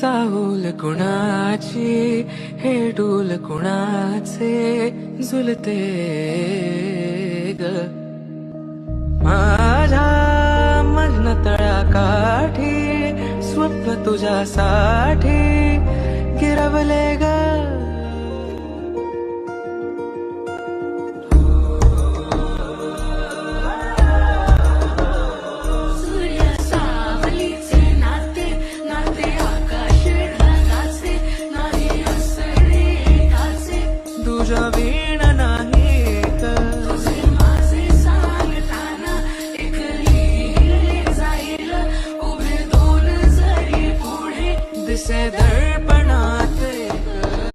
चाहूल कुणाची हे डूल कुणाचे झुलते ग माझ्या मग्न तळ्याकाठी स्वप्न तुझ्यासाठी गिरवले ग